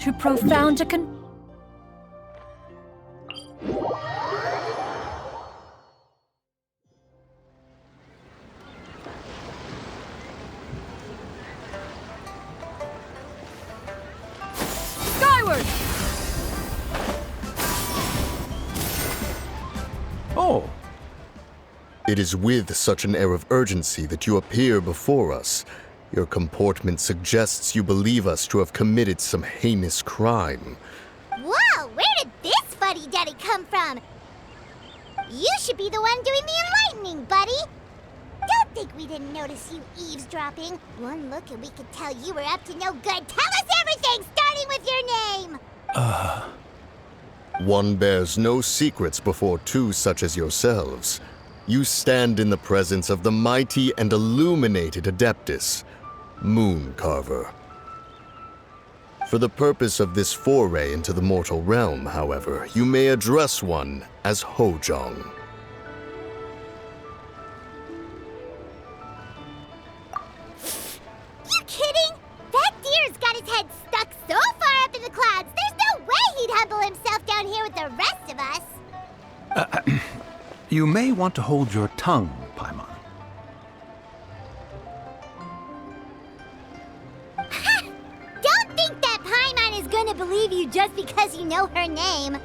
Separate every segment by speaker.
Speaker 1: Too profound to Skyward!
Speaker 2: Oh.
Speaker 3: It is with such an air of urgency that you appear before us. Your comportment suggests you believe us to have committed some heinous crime.
Speaker 4: Whoa, where did this fuddy-duddy come from? You should be the one doing the enlightening, buddy. Don't think we didn't notice you eavesdropping. One look and we could tell you were up to no good. Tell us everything, starting with your name!
Speaker 3: One bears no secrets before two such as yourselves. You stand in the presence of the mighty and illuminated Adeptus, Mooncarver. For the purpose of this foray into the mortal realm, however, you may address one as Hojong.
Speaker 4: You kidding? That deer's got his head stuck so far up in the clouds, there's no way he'd humble himself down here with the rest of us.
Speaker 2: You may want to hold your tongue, Paimon.
Speaker 4: Don't think that Paimon is gonna believe you just because you know her name.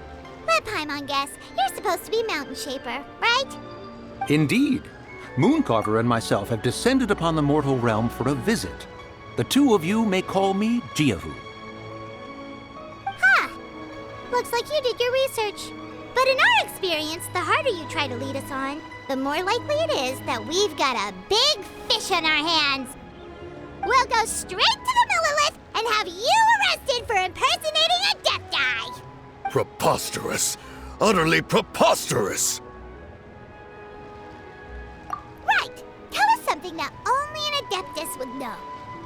Speaker 4: Let Paimon guess, you're supposed to be Mountain Shaper, right?
Speaker 2: Indeed. Mooncarver and myself have descended upon the mortal realm for a visit. The two of you may call me Jiahu.
Speaker 4: Huh. Looks like you did your research. But in our experience, the harder you try to lead us on, the more likely it is that we've got a big fish on our hands. We'll go straight to the Millilith and have you arrested for impersonating a death guy.
Speaker 3: Preposterous! Utterly preposterous!
Speaker 4: Right. Tell us something that only an Adeptus would know.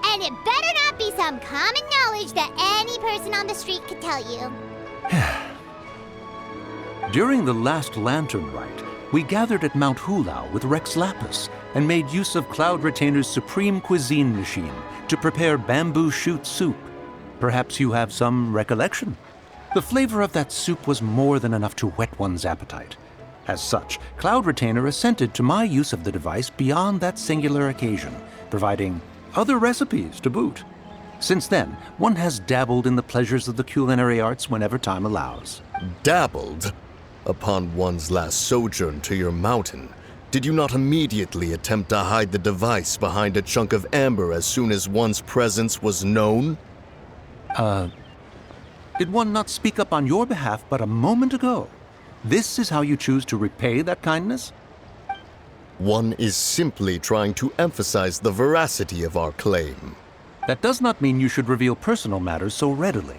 Speaker 4: And it better not be some common knowledge that any person on the street could tell you.
Speaker 2: During the last lantern rite, we gathered at Mount Hulao with Rex Lapis and made use of Cloud Retainer's supreme cuisine machine to prepare bamboo shoot soup. Perhaps you have some recollection? The flavor of that soup was more than enough to whet one's appetite. As such, Cloud Retainer assented to my use of the device beyond that singular occasion, providing other recipes to boot. Since then, one has dabbled in the pleasures of the culinary arts whenever time allows.
Speaker 3: Dabbled? Upon one's last sojourn to your mountain, did you not immediately attempt to hide the device behind a chunk of amber as soon as one's presence was known?
Speaker 2: Did one not speak up on your behalf but a moment ago? This is how you choose to repay that kindness?
Speaker 3: One is simply trying to emphasize the veracity of our claim.
Speaker 2: That does not mean you should reveal personal matters so readily.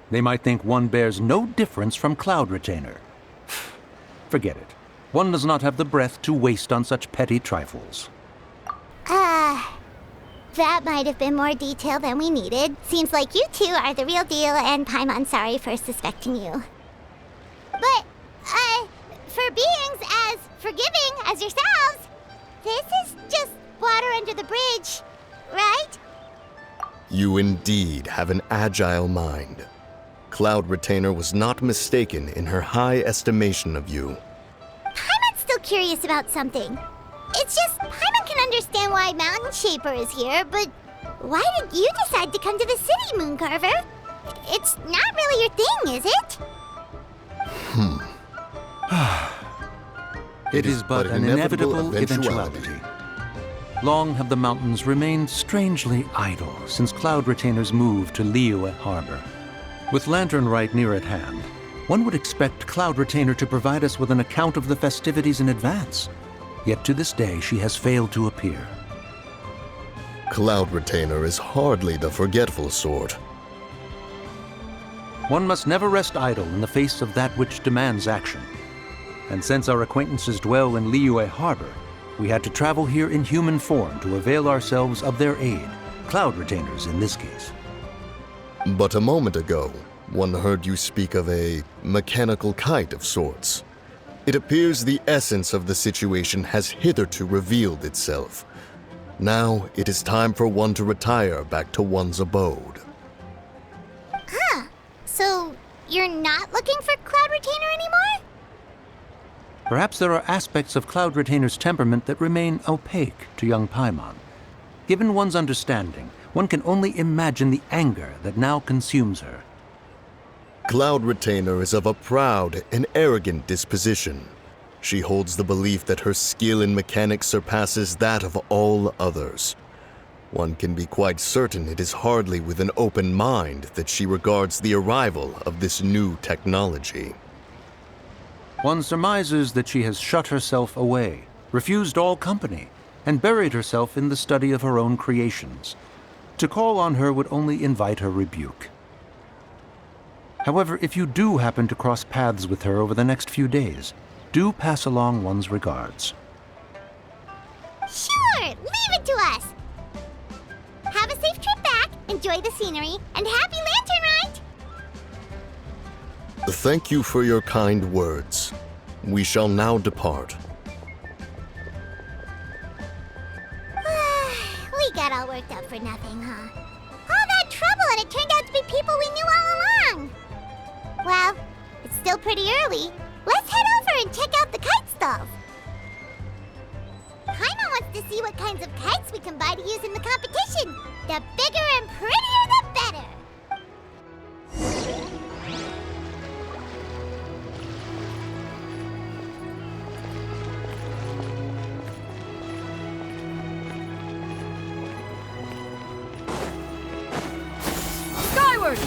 Speaker 2: They might think one bears no difference from Cloud Retainer. Forget it. One does not have the breath to waste on such petty trifles.
Speaker 4: That might have been more detail than we needed. Seems like you two are the real deal, and Paimon's sorry for suspecting you. But, for beings as forgiving as yourselves, this is just water under the bridge, right?
Speaker 3: You indeed have an agile mind. Cloud Retainer was not mistaken in her high estimation of you.
Speaker 4: Paimon's still curious about something. It's just, Paimon can understand why Mountain Shaper is here, but why did you decide to come to the city, Mooncarver? It's not really your thing, is it?
Speaker 2: It is but an inevitable eventuality. Long have the mountains remained strangely idle since Cloud Retainer's move to Liyue Harbor. With Lantern Rite near at hand, one would expect Cloud Retainer to provide us with an account of the festivities in advance. Yet to this day, she has failed to appear.
Speaker 3: Cloud Retainer is hardly the forgetful sort.
Speaker 2: One must never rest idle in the face of that which demands action. And since our acquaintances dwell in Liyue Harbor, we had to travel here in human form to avail ourselves of their aid, Cloud Retainers in this case.
Speaker 3: But a moment ago, one heard you speak of a mechanical kite of sorts. It appears the essence of the situation has hitherto revealed itself. Now it is time for one to retire back to one's abode.
Speaker 4: So, you're not looking for Cloud Retainer anymore?
Speaker 2: Perhaps there are aspects of Cloud Retainer's temperament that remain opaque to young Paimon. Given one's understanding, one can only imagine the anger that now consumes her.
Speaker 3: Cloud Retainer is of a proud and arrogant disposition. She holds the belief that her skill in mechanics surpasses that of all others. One can be quite certain it is hardly with an open mind that she regards the arrival of this new technology.
Speaker 2: One surmises that she has shut herself away, refused all company, and buried herself in the study of her own creations. To call on her would only invite her rebuke. However, if you do happen to cross paths with her over the next few days, do pass along one's regards.
Speaker 4: Sure, leave it to us. Have a safe trip back, enjoy the scenery, and happy Lantern Ride!
Speaker 3: Thank you for your kind words. We shall now depart.
Speaker 4: We got all worked up for nothing, huh? All that trouble and it turned out to be people we knew all along! Well, it's still pretty early. Let's head over and check out the kite stalls. Paimon wants to see what kinds of kites we can buy to use in the competition. The bigger and prettier, the better.
Speaker 1: Skyward!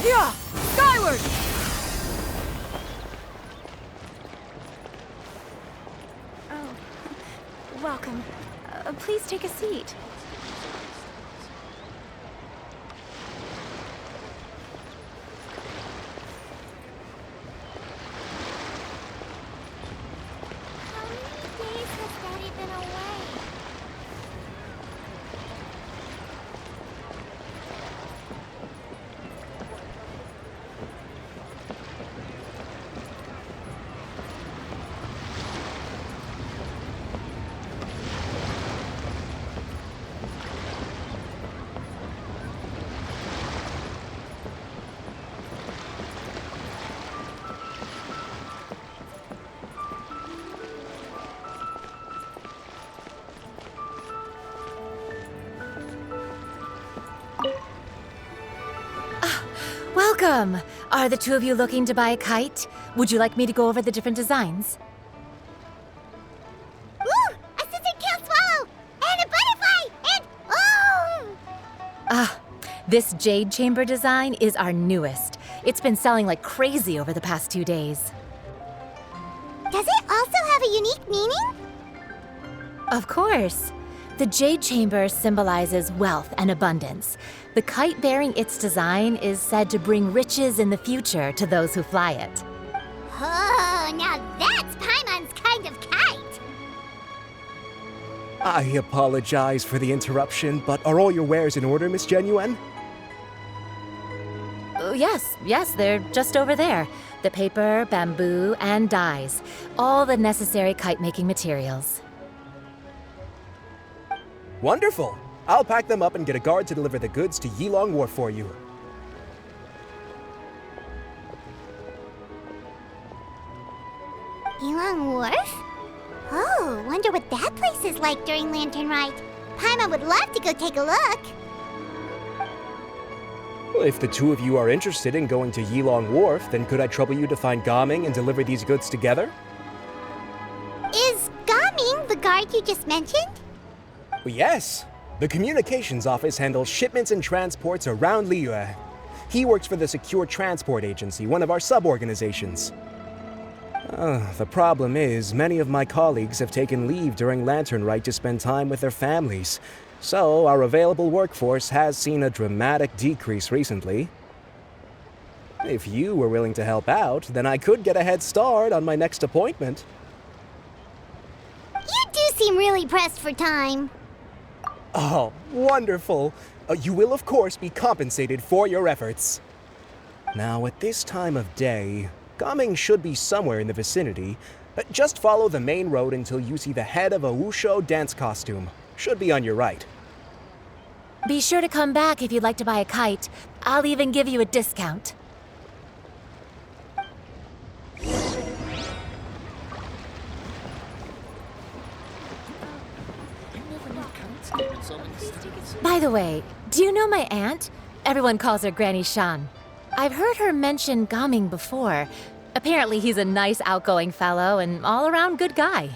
Speaker 1: Yeah! Skyward!
Speaker 5: Oh, welcome. Please take a seat.
Speaker 4: How many days has Daddy been away?
Speaker 5: Welcome! Are the two of you looking to buy a kite? Would you like me to go over the different designs?
Speaker 4: Ooh! A scissor-tailed swallow! And a butterfly! And... oh!
Speaker 5: This jade chamber design is our newest. It's been selling like crazy over the past 2 days.
Speaker 4: Does it also have a unique meaning?
Speaker 5: Of course. The jade chamber symbolizes wealth and abundance. The kite bearing its design is said to bring riches in the future to those who fly it.
Speaker 4: Oh, now that's Paimon's kind of kite!
Speaker 6: I apologize for the interruption, but are all your wares in order, Miss Genuine?
Speaker 5: Yes, they're just over there. The paper, bamboo, and dyes. All the necessary kite-making materials.
Speaker 6: Wonderful! I'll pack them up and get a guard to deliver the goods to Yilong Wharf for you.
Speaker 4: Yilong Wharf? Oh, wonder what that place is like during Lantern Rite. Paimon would love to go take a look.
Speaker 6: Well, if the two of you are interested in going to Yilong Wharf, then could I trouble you to find Gaming and deliver these goods together?
Speaker 4: Is Gaming the guard you just mentioned?
Speaker 6: Well, yes. The communications office handles shipments and transports around Liyue. He works for the Secure Transport Agency, one of our sub-organizations. The problem is, many of my colleagues have taken leave during Lantern Rite to spend time with their families, so our available workforce has seen a dramatic decrease recently. If you were willing to help out, then I could get a head start on my next appointment.
Speaker 4: You do seem really pressed for time.
Speaker 6: Oh, wonderful! You will, of course, be compensated for your efforts. Now, at this time of day, Gaming should be somewhere in the vicinity. Just follow the main road until you see the head of a Wushu dance costume. Should be on your right.
Speaker 5: Be sure to come back if you'd like to buy a kite. I'll even give you a discount. By the way, do you know my aunt? Everyone calls her Granny Shan. I've heard her mention Gaming before. Apparently he's a nice, outgoing fellow and all-around good guy.